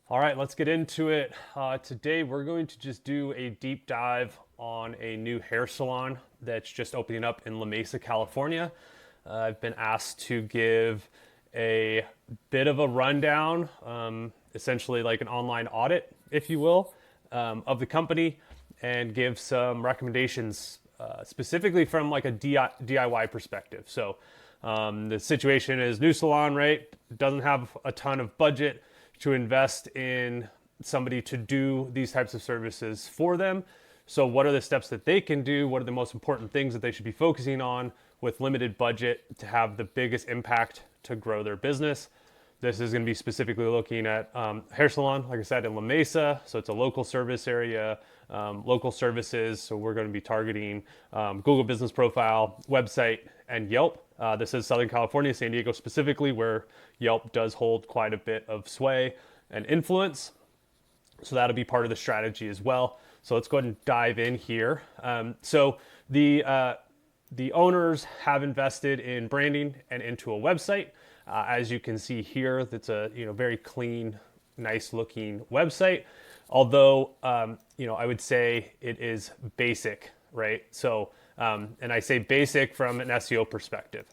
All right, let's get into it. Today, we're going to just do a deep dive on a new hair salon that's just opening up in La Mesa, California. I've been asked to give a bit of a rundown, essentially like an online audit, if you will, of the company, and give some recommendations specifically from like a DIY perspective. So, the situation is new salon, right? Doesn't have a ton of budget to invest in somebody to do these types of services for them. So, what are the steps that they can do? What are the most important things that they should be focusing on with limited budget to have the biggest impact to grow their business? This is going to be specifically looking at hair salon, like I said, in La Mesa. So it's a local service area, local services. So we're going to be targeting Google Business Profile, website, and Yelp. This is Southern California, San Diego specifically, where Yelp does hold quite a bit of sway and influence. So that'll be part of the strategy as well. So let's go ahead and dive in here. So the owners have invested in branding and into a website. As you can see here, that's a very clean, nice looking website. Although I would say it is basic, right? So and I say basic from an SEO perspective.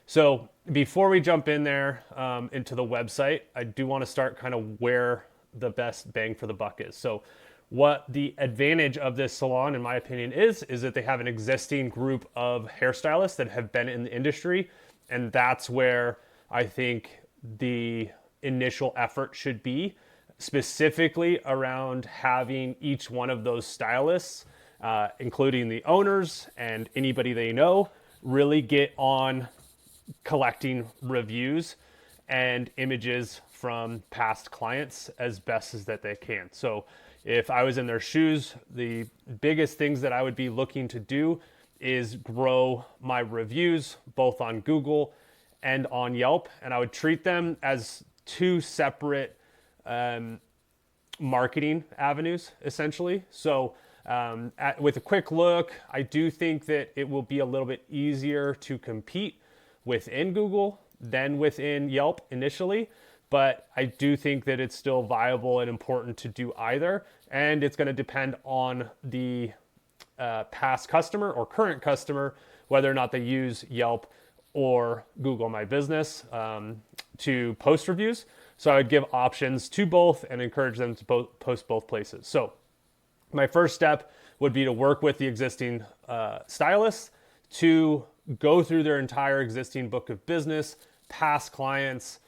So before we jump in there into the website, I do want to start kind of where the best bang for the buck is. So what the advantage of this salon, in my opinion, is that they have an existing group of hairstylists that have been in the industry, and that's where I think the initial effort should be, specifically around having each one of those stylists, including the owners and anybody they know, really get on collecting reviews and images from past clients as best as that they can. So if I was in their shoes, the biggest things that I would be looking to do is grow my reviews both on Google and on Yelp, and I would treat them as two separate marketing avenues, essentially. So with a quick look, I do think that it will be a little bit easier to compete within Google than within Yelp initially, but I do think that it's still viable and important to do either, and it's going to depend on the past customer or current customer, whether or not they use Yelp or Google My Business to post reviews. So I would give options to both and encourage them to post both places. So my first step would be to work with the existing stylists to go through their entire existing book of business, past clients,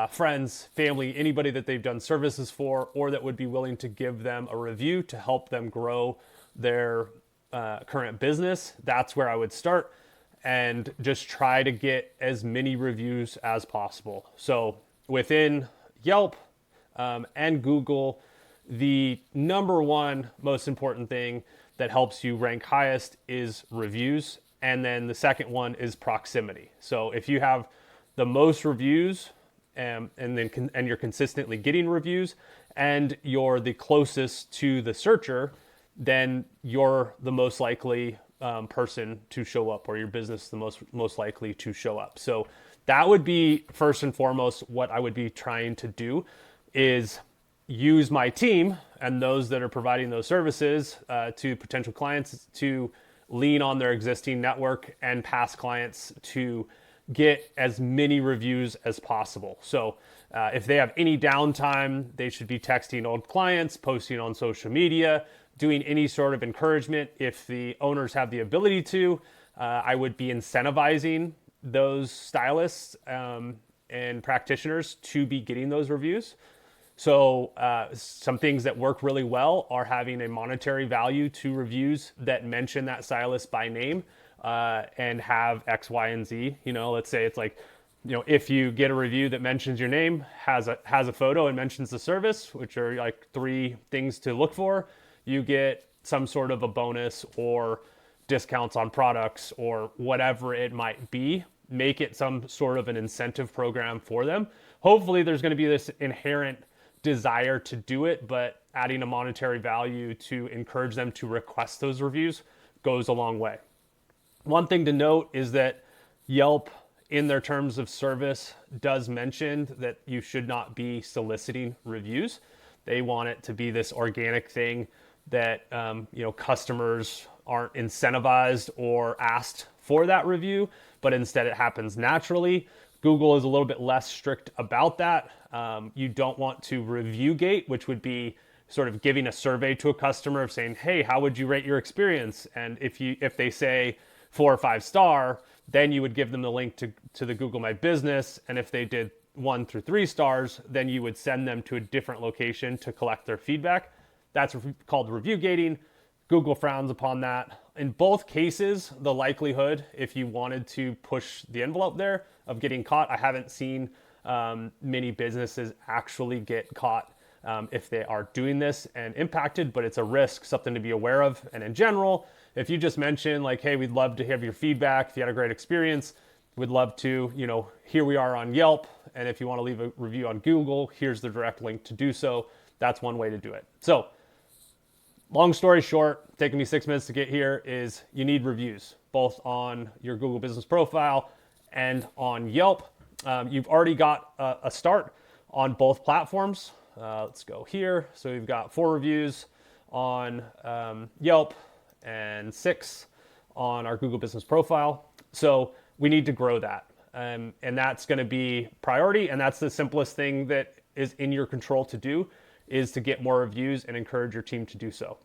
friends, family, anybody that they've done services for, or that would be willing to give them a review to help them grow their current business. That's where I would start, and just try to get as many reviews as possible. So within Yelp and Google, the number one most important thing that helps you rank highest is reviews. And then the second one is proximity. So if you have the most reviews and you're consistently getting reviews and you're the closest to the searcher, then you're the most likely person to show up, or your business the most likely to show up. So that would be first and foremost what I would be trying to do, is use my team and those that are providing those services to potential clients to lean on their existing network and past clients to get as many reviews as possible. So if they have any downtime, they should be texting old clients, posting on social media, doing any sort of encouragement. If the owners have the ability to, I would be incentivizing those stylists and practitioners to be getting those reviews. So some things that work really well are having a monetary value to reviews that mention that stylist by name and have X, Y, and Z. Let's say it's like, if you get a review that mentions your name, has a photo and mentions the service, which are like 3 things to look for, you get some sort of a bonus or discounts on products or whatever it might be. Make it some sort of an incentive program for them. Hopefully there's going to be this inherent desire to do it, but adding a monetary value to encourage them to request those reviews goes a long way. One thing to note is that Yelp, in their terms of service, does mention that you should not be soliciting reviews. They want it to be this organic thing that customers aren't incentivized or asked for that review, but instead it happens naturally. Google is a little bit less strict about that. You don't want to review gate, which would be sort of giving a survey to a customer of saying, hey, how would you rate your experience? And if they say 4 or 5 star, then you would give them the link to the Google My Business. And if they did 1 through 3 stars, then you would send them to a different location to collect their feedback. That's called review gating. Google frowns upon that. In both cases, the likelihood, if you wanted to push the envelope there, of getting caught, I haven't seen many businesses actually get caught if they are doing this and impacted, but it's a risk, something to be aware of. And in general, if you just mention like, hey, we'd love to have your feedback. If you had a great experience, we'd love to, here we are on Yelp. And if you want to leave a review on Google, here's the direct link to do so. That's one way to do it. So long story short, taking me 6 minutes to get here, is you need reviews, both on your Google Business Profile and on Yelp. You've already got a start on both platforms. Let's go here. So we've got 4 reviews on Yelp and 6 on our Google Business Profile. So we need to grow that. And that's going to be priority. And that's the simplest thing that is in your control to do, is to get more reviews and encourage your team to do so.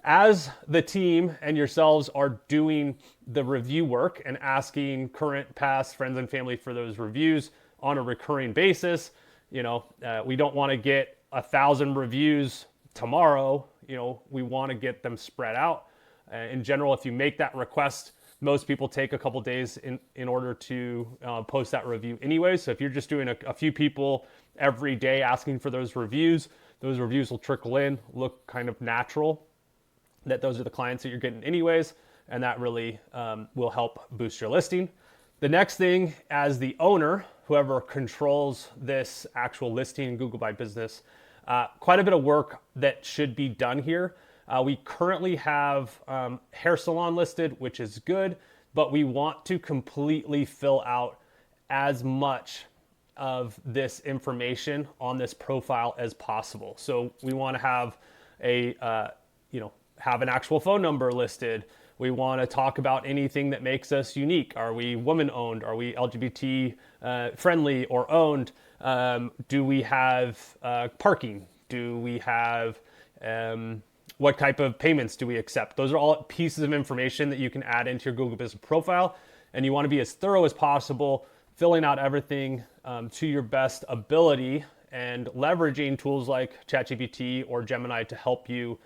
As the team and yourselves are doing the review work and asking current, past friends and family for those reviews on a recurring basis, we don't want to get 1,000 reviews tomorrow. We want to get them spread out. In general, if you make that request, most people take a couple days in order to post that review anyway. So if you're just doing a few people every day asking for those reviews will trickle in, look kind of natural, that those are the clients that you're getting anyways, and that really will help boost your listing. The next thing, as the owner, whoever controls this actual listing in Google My Business, quite a bit of work that should be done here. We currently have hair salon listed, which is good, but we want to completely fill out as much of this information on this profile as possible. So we want to have have an actual phone number listed. We want to talk about anything that makes us unique. Are we woman owned? Are we LGBT friendly or owned? Do we have parking? Do we have what type of payments do we accept? Those are all pieces of information that you can add into your Google Business Profile, and you want to be as thorough as possible, filling out everything to your best ability, and leveraging tools like ChatGPT or Gemini to help you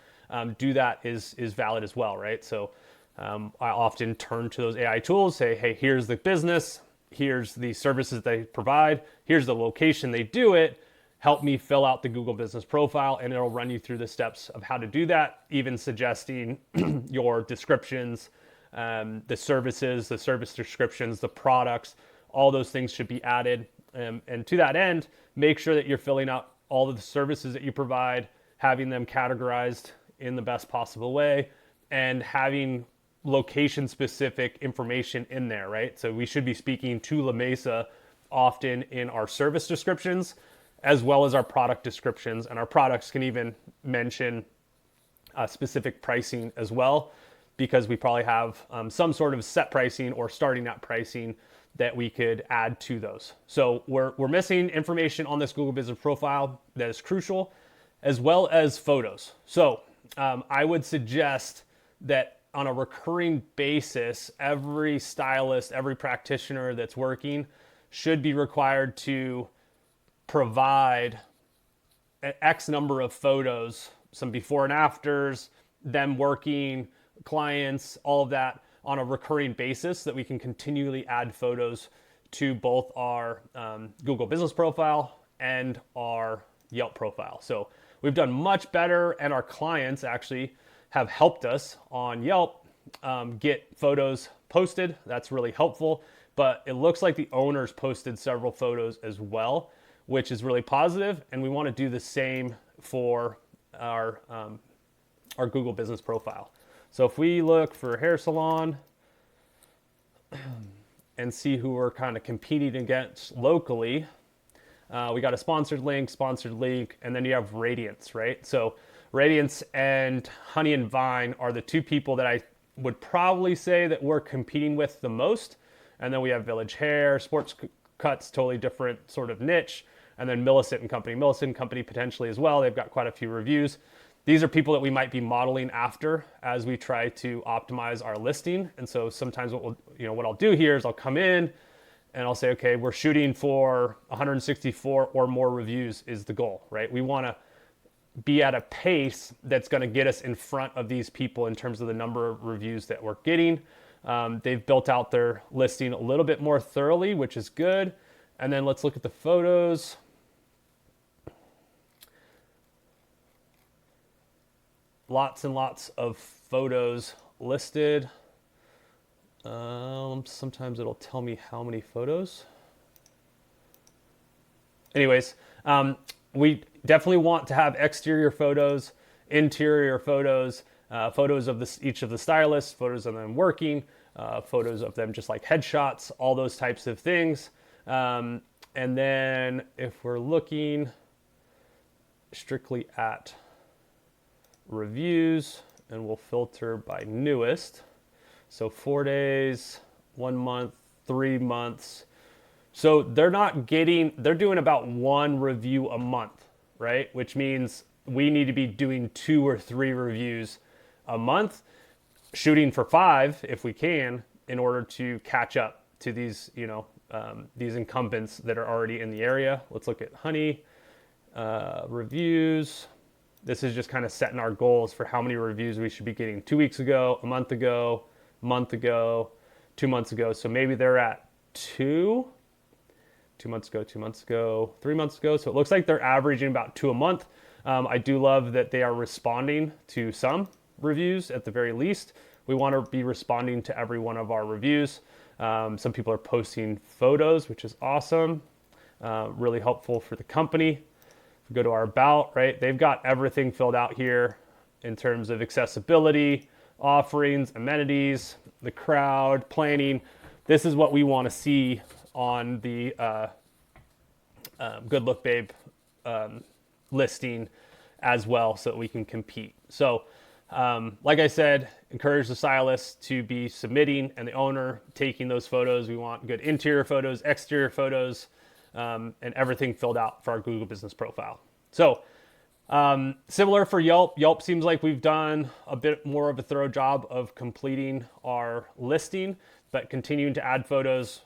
do that is valid as well, right? So I often turn to those AI tools, say, hey, here's the business, here's the services they provide, here's the location they do it, help me fill out the Google Business Profile, and it'll run you through the steps of how to do that, even suggesting your descriptions, the services, the service descriptions, the products, all those things should be added. And to that end, make sure that you're filling out all of the services that you provide, having them categorized in the best possible way, and having location-specific information in there, right? So we should be speaking to La Mesa often in our service descriptions, as well as our product descriptions. And our products can even mention specific pricing as well, because we probably have some sort of set pricing or starting at pricing that we could add to those. So we're missing information on this Google Business Profile that is crucial, as well as photos. So I would suggest that on a recurring basis, every stylist, every practitioner that's working should be required to provide an X number of photos, some before and afters, them working, clients, all of that on a recurring basis, so that we can continually add photos to both our Google Business Profile and our Yelp profile. So we've done much better, and our clients actually have helped us on Yelp get photos posted. That's really helpful, but it looks like the owners posted several photos as well, which is really positive, and we want to do the same for our Google Business Profile. So if we look for hair salon and see who we're kind of competing against locally, We got a sponsored link, and then you have Radiance, right? So Radiance and Honey and Vine are the two people that I would probably say that we're competing with the most. And then we have Village Hair, Sports Cuts, totally different sort of niche. And then Millicent and Company potentially as well. They've got quite a few reviews. These are people that we might be modeling after as we try to optimize our listing. And so sometimes what I'll do here is I'll come in and I'll say, okay, we're shooting for 164 or more reviews is the goal, right? We want to be at a pace that's going to get us in front of these people in terms of the number of reviews that we're getting. They've built out their listing a little bit more thoroughly, which is good. And then let's look at the photos. Lots and lots of photos listed. Sometimes it'll tell me how many photos. Anyways, we definitely want to have exterior photos, interior photos, photos of each of the stylists, photos of them working, photos of them just like headshots, all those types of things. And then if we're looking strictly at reviews, and we'll filter by newest. So 4 days, 1 month, 3 months. So they're doing about 1 review a month, right? Which means we need to be doing 2 or 3 reviews a month, shooting for 5 if we can, in order to catch up to these, these incumbents that are already in the area. Let's look at Honey reviews. This is just kind of setting our goals for how many reviews we should be getting 2 weeks ago, a month ago, 2 months ago. So maybe they're at 2 months ago, 3 months ago. So it looks like they're averaging about 2 a month. I do love that they are responding to some reviews at the very least. We want to be responding to every one of our reviews. Some people are posting photos, which is awesome. Really helpful for the company. Go to our about, right? They've got everything filled out here in terms of accessibility, offerings, amenities, the crowd, planning. This is what we want to see on the Good Look Babe listing as well, so that we can compete. So like I said, encourage the stylist to be submitting and the owner taking those photos. We want good interior photos, exterior photos, and everything filled out for our Google Business Profile. So similar for Yelp. Yelp seems like we've done a bit more of a thorough job of completing our listing, but continuing to add photos,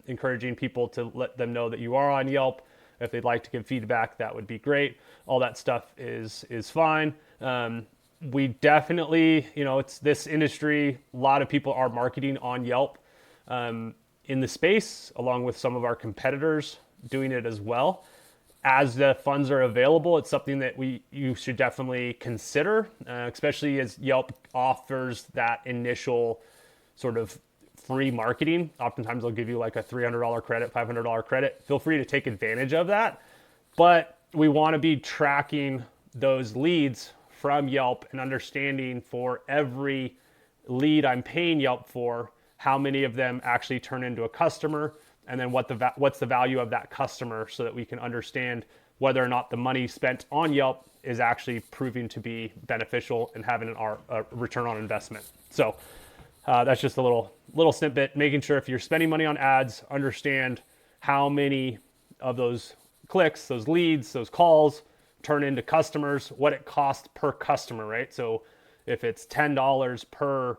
encouraging people to let them know that you are on Yelp. If they'd like to give feedback, that would be great. All that stuff is fine. We definitely, it's this industry. A lot of people are marketing on Yelp in the space, along with some of our competitors doing it as well. As the funds are available, it's something that you should definitely consider, especially as Yelp offers that initial sort of free marketing. Oftentimes they'll give you like a $300 credit, $500 credit. Feel free to take advantage of that. But we want to be tracking those leads from Yelp and understanding for every lead I'm paying Yelp for, how many of them actually turn into a customer, and then what's the value of that customer, so that we can understand whether or not the money spent on Yelp is actually proving to be beneficial and having a return on investment. So that's just a little snippet, making sure if you're spending money on ads, understand how many of those clicks, those leads, those calls turn into customers, what it costs per customer, right? So if it's $10 per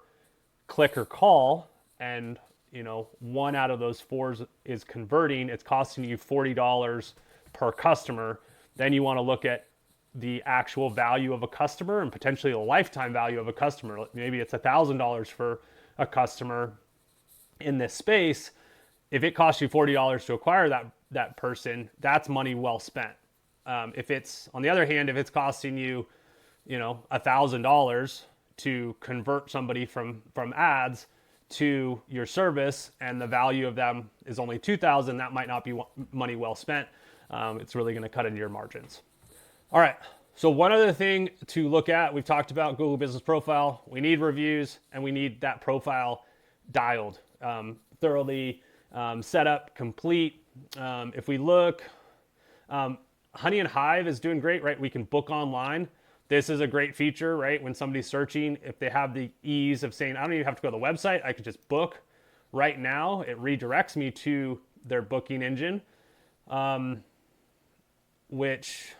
click or call, and 1 out of those 4 is converting, it's costing you $40 per customer. Then you want to look at the actual value of a customer and potentially the lifetime value of a customer. Maybe it's $1,000 for a customer in this space. If it costs you $40 to acquire that person, that's money well spent. If it's, on the other hand, if it's costing you, $1,000 to convert somebody from ads to your service, and the value of them is only $2,000, that might not be money well spent. It's really going to cut into your margins. All right. So one other thing to look at, we've talked about Google Business Profile. We need reviews, and we need that profile dialed, thoroughly set up, complete. If we look, Honey and Hive is doing great, right? We can book online. This is a great feature, right? When somebody's searching, if they have the ease of saying, I don't even have to go to the website, I can just book right now. It redirects me to their booking engine, which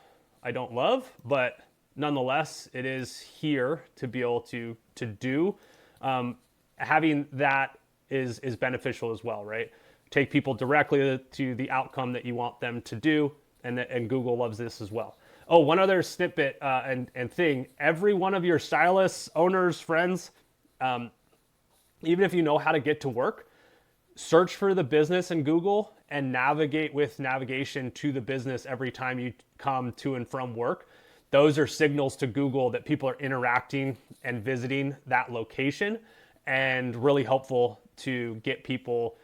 I don't love, but nonetheless, it is here to be able to do. Having that is beneficial as well, right? Take people directly to the outcome that you want them to do, and Google loves this as well. Oh, one other snippet and thing, every one of your stylists, owners, friends, even if you know how to get to work, search for the business in Google and navigate with navigation to the business every time you come to and from work. Those are signals to Google that people are interacting and visiting that location, and really helpful to get people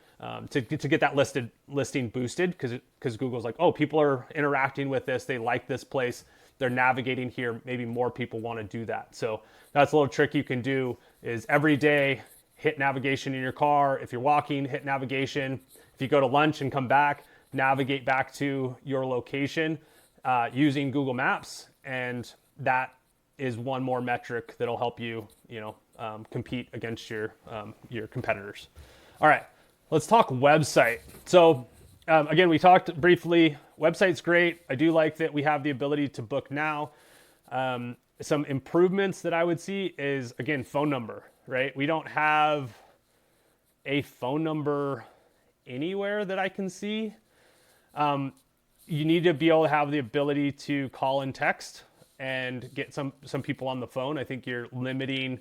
to get that listing boosted, because Google's like, oh, people are interacting with this, they like this place, they're navigating here, maybe more people want to do that. So that's a little trick you can do, is every day hit navigation in your car. If you're walking, hit navigation. If you go to lunch and come back, navigate back to your location using Google Maps, and that is one more metric that'll help you, compete against your competitors. All right, let's talk website. So again, we talked briefly. Website's great. I do like that we have the ability to book now. Some improvements that I would see is, again, phone number, right? We don't have a phone number anywhere that I can see. You need to be able to have the ability to call and text and get some people on the phone. I think you're limiting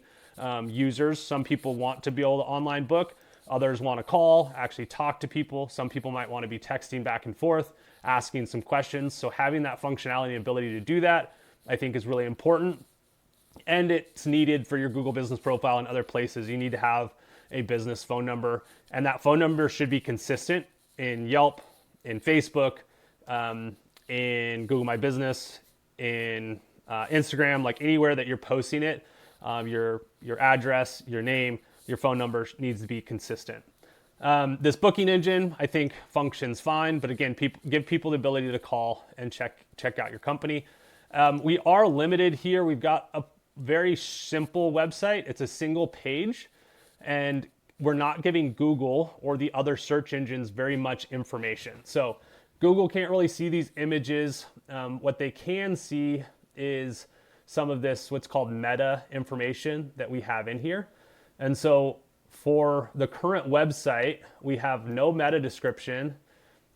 users. Some people want to be able to online book. Others want to call, actually talk to people. Some people might want to be texting back and forth, asking some questions. So having that functionality and ability to do that, I think, is really important. And it's needed for your Google business profile and other places. You need to have a business phone number, and that phone number should be consistent in Yelp, in Facebook, in Google My Business, in Instagram, like anywhere that you're posting it. Your address, your name, your phone number needs to be consistent. This booking engine, I think, functions fine, but again, give people the ability to call and check out your company. We are limited here. We've got a very simple website. It's a single page, and we're not giving Google or the other search engines very much information. So Google can't really see these images. What they can see is some of this, what's called meta information that we have in here. And so for the current website, we have no meta description,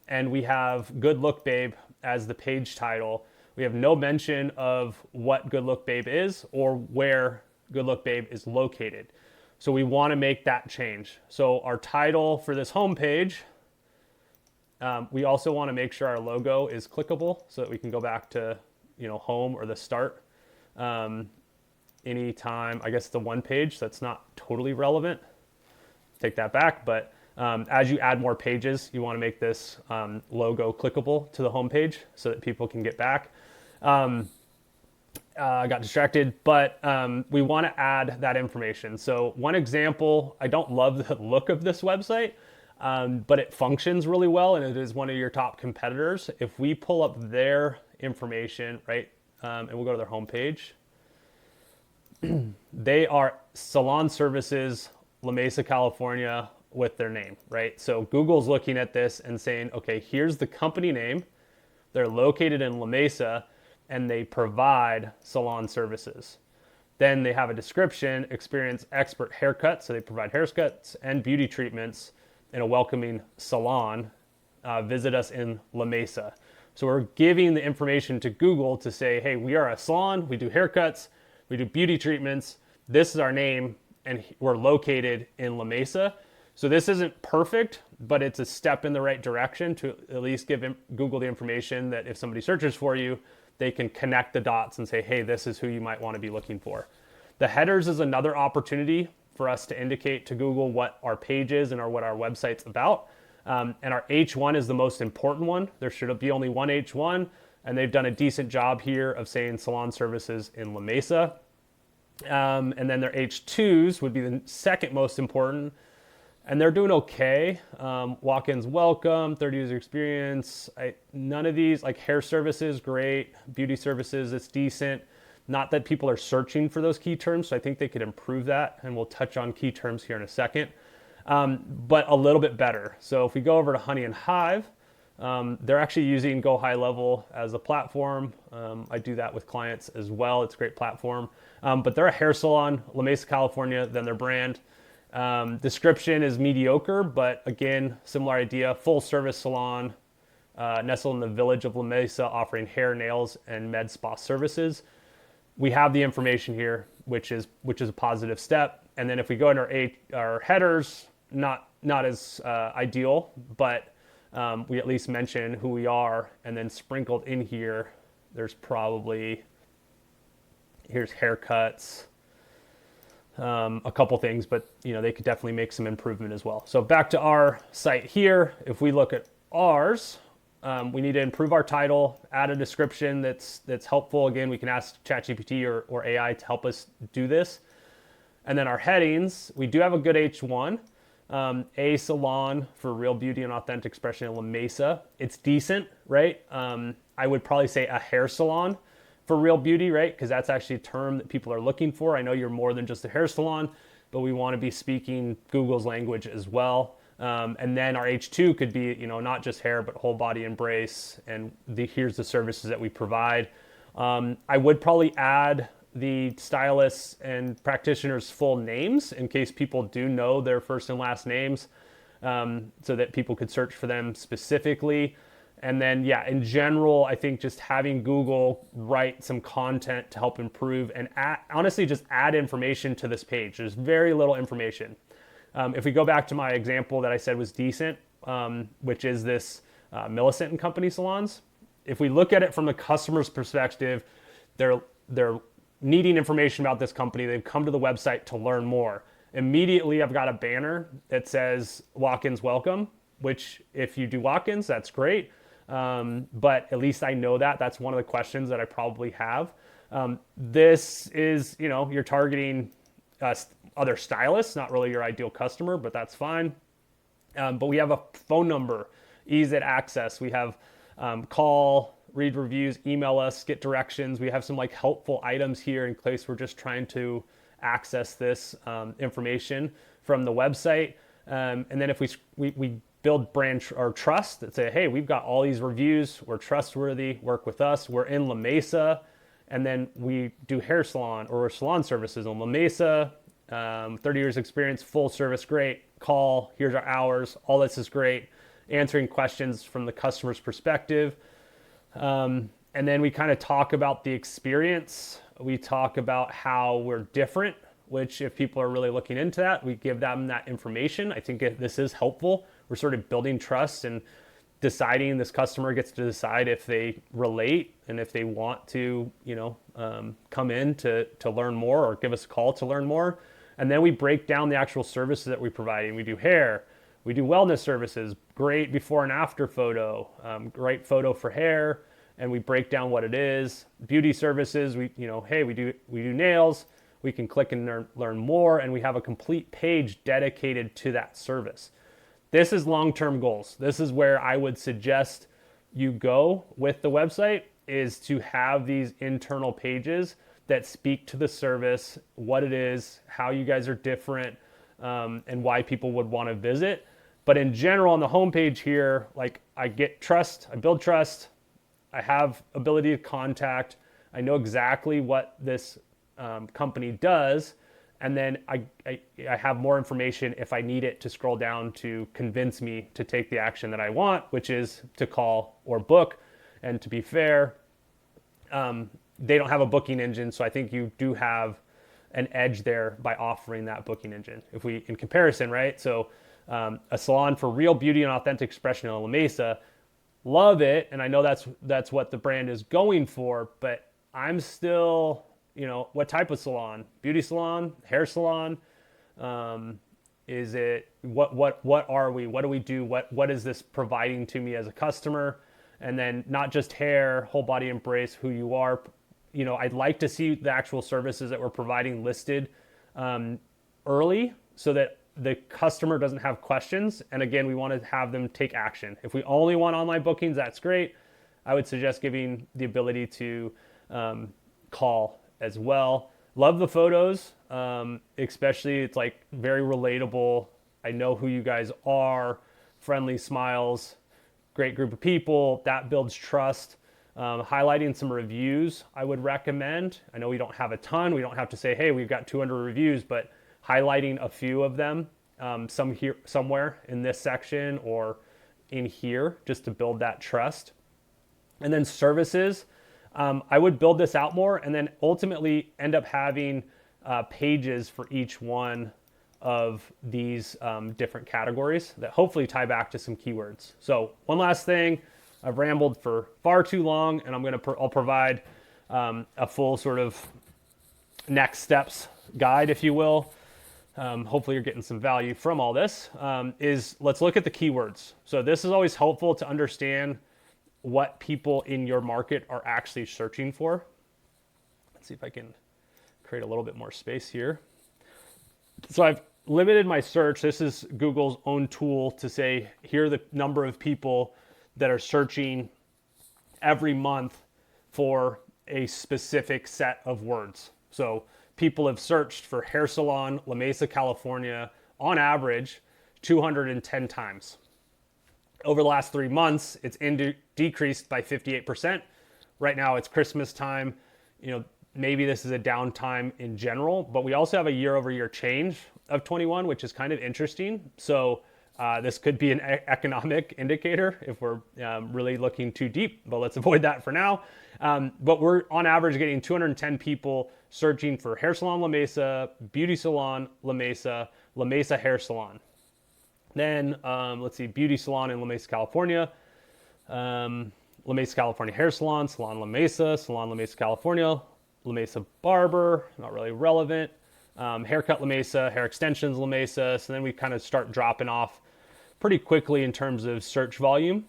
and we have Good Look Babe as the page title. We have no mention of what Good Look Babe is or where Good Look Babe is located. So we want to make that change. So our title for this homepage, we also want to make sure our logo is clickable so that we can go back to, home or the start anytime. I guess the one page, so that's not totally relevant. Take that back. But as you add more pages, you want to make this logo clickable to the homepage so that people can get back. I got distracted, but we want to add that information. So one example, I don't love the look of this website, but it functions really well, and it is one of your top competitors. If we pull up their information, right, and we'll go to their homepage, they are Salon Services, La Mesa, California, with their name, right? So Google's looking at this and saying, okay, here's the company name. They're located in La Mesa, and they provide salon services. Then they have a description, experience expert haircuts. So they provide haircuts and beauty treatments in a welcoming salon. Visit us in La Mesa. So we're giving the information to Google to say, hey, we are a salon. We do haircuts. We do beauty treatments. This is our name, and we're located in La Mesa. So this isn't perfect, but it's a step in the right direction to at least give Google the information that if somebody searches for you, they can connect the dots and say, hey, this is who you might want to be looking for. The headers is another opportunity for us to indicate to Google what our page is and what our website's about. And our H1 is the most important one. There should be only one H1, and they've done a decent job here of saying salon services in La Mesa. And then their H2s would be the second most important. and they're doing okay. Walk-ins welcome, 30 user experience. None of these, like hair services, great. Beauty services, it's decent. Not that people are searching for those key terms, so I think they could improve that, and we'll touch on key terms here in a second. But a little bit better. So if we go over to Honey and Hive, they're actually using Go High Level as a platform. I do that with clients as well. It's a great platform. But they're a hair salon, La Mesa, California, then their brand. Description is mediocre, but again, similar idea, full service salon, nestled in the village of La Mesa, offering hair, nails, and med spa services. We have the information here, which is a positive step. And then if we go into our headers, not as ideal, but we at least mention who we are, and then sprinkled in here, there's probably, here's haircuts, a couple things, but they could definitely make some improvement as well. So back to our site here, if we look at ours, we need to improve our title, add a description that's helpful. Again, we can ask ChatGPT or AI to help us do this. And then our headings, we do have a good H1, a salon for real beauty and authentic expression in La Mesa. It's decent, right? I would probably say a hair salon for real beauty, right? Because that's actually a term that people are looking for. I know you're more than just a hair salon, but we want to be speaking Google's language as well. And then our H2 could be, not just hair, but whole body embrace. And here's the services that we provide. I would probably add the stylists and practitioners' full names in case people do know their first and last names, so that people could search for them specifically. And then, in general, I think just having Google write some content to help improve and honestly just add information to this page. There's very little information. If we go back to my example that I said was decent, which is this Millicent and Company salons, if we look at it from the customer's perspective, they're needing information about this company. They've come to the website to learn more. Immediately, I've got a banner that says walk-ins welcome, which if you do walk-ins, that's great. But at least I know that. That's one of the questions that I probably have. This is, you're targeting other stylists, not really your ideal customer, but that's fine. But we have a phone number, ease at access. We have call, read reviews, email us, get directions. We have some helpful items here in case we're just trying to access this information from the website. And then if we build brand or trust that say, hey, we've got all these reviews, we're trustworthy, work with us, we're in La Mesa, and then we do hair salon or salon services in La Mesa, 30 years experience, full service, great, call, here's our hours, all this is great, answering questions from the customer's perspective. And then we kind of talk about the experience. We talk about how we're different, which if people are really looking into that, we give them that information. I think this is helpful. We're sort of building trust and deciding, this customer gets to decide if they relate and if they want to, come in to learn more or give us a call to learn more. And then we break down the actual services that we provide. We do hair, we do wellness services, great before and after photo, great photo for hair, and we break down what it is. Beauty services, we do nails. We can click and learn more, and we have a complete page dedicated to that service. This is long-term goals. This is where I would suggest you go with the website, is to have these internal pages that speak to the service, what it is, how you guys are different, and why people would want to visit. But in general, on the homepage here, I get trust, I build trust, I have ability to contact, I know exactly what this company does, and then I have more information if I need it to scroll down to convince me to take the action that I want, which is to call or book. And to be fair, they don't have a booking engine, so I think you do have an edge there by offering that booking engine. If we, in comparison, right? So a salon for real beauty and authentic expression in La Mesa, love it, and I know that's what the brand is going for, but I'm still, what type of salon? Beauty salon, hair salon? Is it, what are we? What do we do? What is this providing to me as a customer? And then not just hair, whole body embrace, who you are. I'd like to see the actual services that we're providing listed early, so that the customer doesn't have questions. And again, we want to have them take action. If we only want online bookings, that's great. I would suggest giving the ability to call as well. Love the photos, especially it's like very relatable. I know who you guys are, friendly smiles, great group of people. That builds trust. Highlighting some reviews, I would recommend. I know we don't have a ton. We don't have to say, hey, we've got 200 reviews, but highlighting a few of them, some here, somewhere in this section or in here, just to build that trust. And then services, I would build this out more and then ultimately end up having pages for each one of these different categories that hopefully tie back to some keywords. So one last thing, I've rambled for far too long, and I'll provide a full sort of next steps guide, if you will. Hopefully you're getting some value from all this. Let's look at the keywords. So this is always helpful to understand what people in your market are actually searching for. Let's see if I can create a little bit more space here. So I've limited my search. This is Google's own tool to say, here are the number of people that are searching every month for a specific set of words. So people have searched for hair salon, La Mesa, California, on average, 210 times. Over the last 3 months, it's decreased by 58%. Right now it's Christmas time. Maybe this is a downtime in general, but we also have a year over year change of 21, which is kind of interesting. So this could be an economic indicator if we're really looking too deep, but let's avoid that for now. But we're on average getting 210 people searching for hair salon La Mesa, beauty salon La Mesa hair salon. Then let's see, beauty salon in La Mesa, California, La Mesa, California hair salon, salon La Mesa California, La Mesa barber, not really relevant. Haircut La Mesa, hair extensions La Mesa. So then we kind of start dropping off pretty quickly in terms of search volume.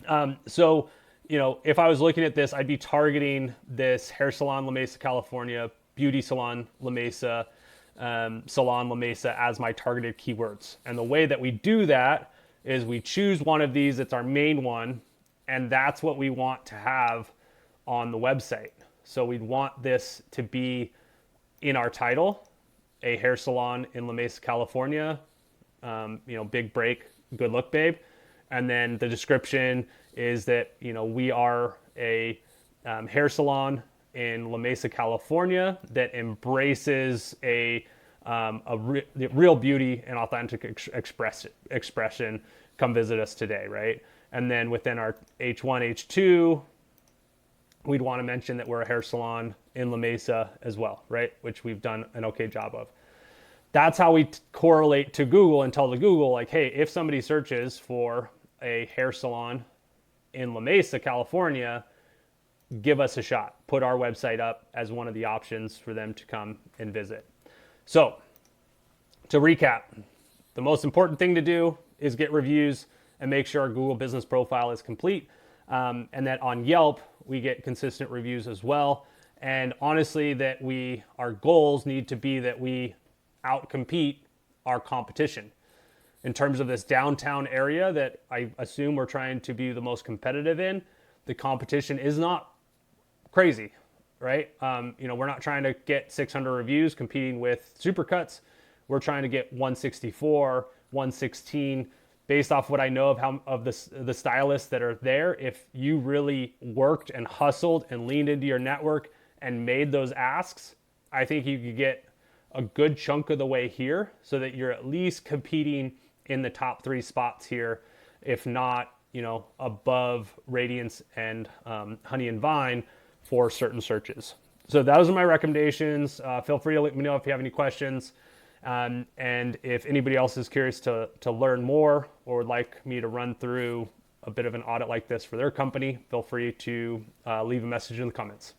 If I was looking at this, I'd be targeting this hair salon La Mesa, California, beauty salon La Mesa, salon La Mesa as my targeted keywords. And the way that we do that is we choose one of these, it's our main one, and that's what we want to have on the website. So we'd want this to be in our title, a hair salon in La Mesa, California, big break, good look, babe. And then the description is that, we are a hair salon in La Mesa, California that embraces real beauty and authentic expression. Come visit us today, right? And then within our H1, H2, we'd want to mention that we're a hair salon in La Mesa as well, right? Which we've done an okay job of. That's how we correlate to Google and tell to Google, like, hey, if somebody searches for a hair salon in La Mesa, California, give us a shot. Put our website up as one of the options for them to come and visit. So to recap, the most important thing to do is get reviews and make sure our Google business profile is complete. And that on Yelp, we get consistent reviews as well. And honestly, that our goals need to be that we outcompete our competition. In terms of this downtown area that I assume we're trying to be the most competitive in, the competition is not crazy, right? We're not trying to get 600 reviews competing with Supercuts. We're trying to get 164, 116, based off what I know of the stylists that are there. If you really worked and hustled and leaned into your network and made those asks, I think you could get a good chunk of the way here so that you're at least competing in the top 3 spots here, if not, above Radiance and Honey and Vine for certain searches. So those are my recommendations. Feel free to let me know if you have any questions. And if anybody else is curious to learn more or would like me to run through a bit of an audit like this for their company, feel free to leave a message in the comments.